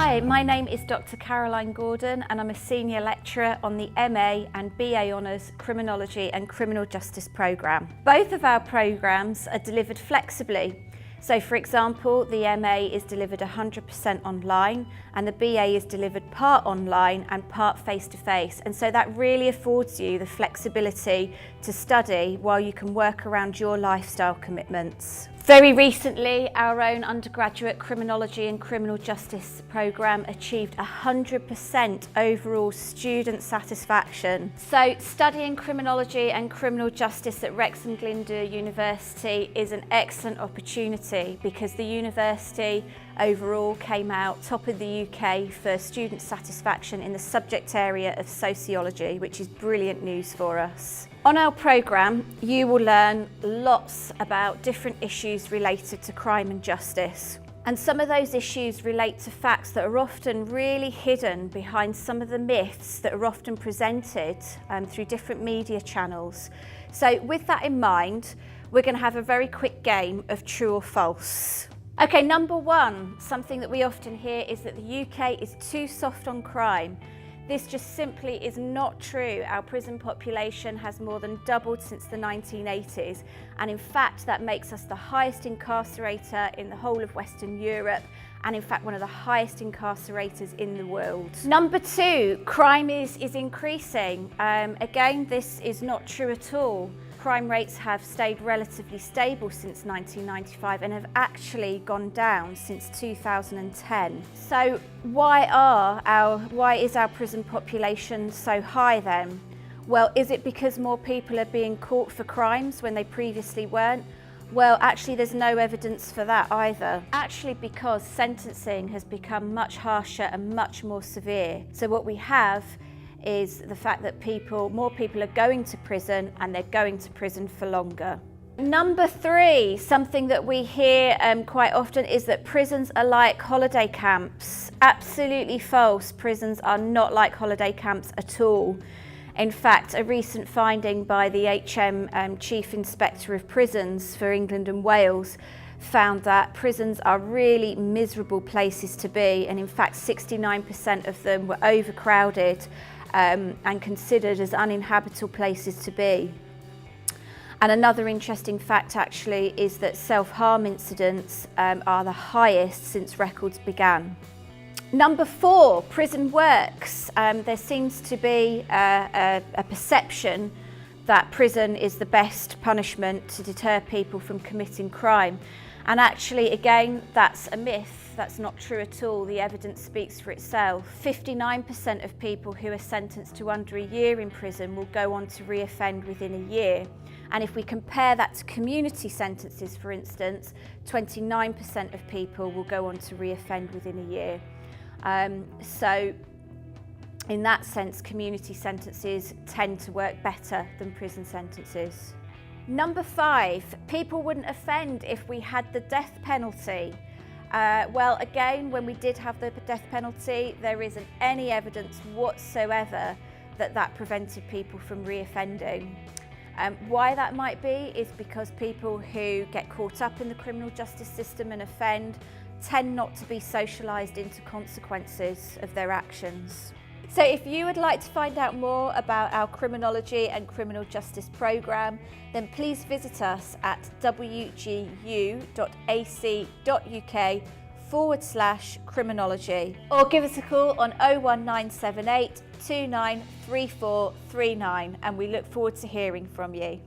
Hi, my name is Dr. Caroline Gordon and I'm a senior lecturer on the MA and BA Honours Criminology and Criminal Justice programme. Both of our programmes are delivered flexibly. So for example, the MA is delivered 100% online and the BA is delivered part online and part face-to-face. And so that really affords you the flexibility to study while you can work around your lifestyle commitments. Very recently, our own undergraduate Criminology and Criminal Justice programme achieved 100% overall student satisfaction. So studying Criminology and Criminal Justice at Wrexham University is an excellent opportunity because the university overall came out top of the UK for student satisfaction in the subject area of sociology, which is brilliant news for us. On our programme, you will learn lots about different issues related to crime and justice. And some of those issues relate to facts that are often really hidden behind some of the myths that are often presented through different media channels. So with that in mind, we're going to have a very quick game of true or false. Okay, number one, something that we often hear is that the UK is too soft on crime. This just simply is not true. Our prison population has more than doubled since the 1980s, and in fact that makes us the highest incarcerator in the whole of Western Europe, and in fact one of the highest incarcerators in the world. Number two, crime is increasing. Again, this is not true at all. Crime rates have stayed relatively stable since 1995 and have actually gone down since 2010. So why is our prison population so high then? Well, is it because more people are being caught for crimes when they previously weren't? Well, actually there's no evidence for that either. Actually, because sentencing has become much harsher and much more severe. So what we have is the fact that more people are going to prison and they're going to prison for longer. Number three, something that we hear quite often is that prisons are like holiday camps. Absolutely false. Prisons are not like holiday camps at all. In fact, a recent finding by the HM Chief Inspector of Prisons for England and Wales found that prisons are really miserable places to be, and in fact 69% of them were overcrowded and considered as uninhabitable places to be. And another interesting fact actually is that self-harm incidents are the highest since records began. Number four, prison works. There seems to be a perception that prison is the best punishment to deter people from committing crime. And actually, again, that's a myth. That's not true at all. The evidence speaks for itself. 59% of people who are sentenced to under a year in prison will go on to reoffend within a year. And if we compare that to community sentences, for instance, 29% of people will go on to reoffend within a year. So in that sense, community sentences tend to work better than prison sentences. Number five, people wouldn't offend if we had the death penalty. Well, again, when we did have the death penalty, there isn't any evidence whatsoever that prevented people from reoffending. Why that might be is because people who get caught up in the criminal justice system and offend tend not to be socialised into consequences of their actions. So if you would like to find out more about our Criminology and Criminal Justice programme, then please visit us at wgu.ac.uk/criminology or give us a call on 01978 293439, and we look forward to hearing from you.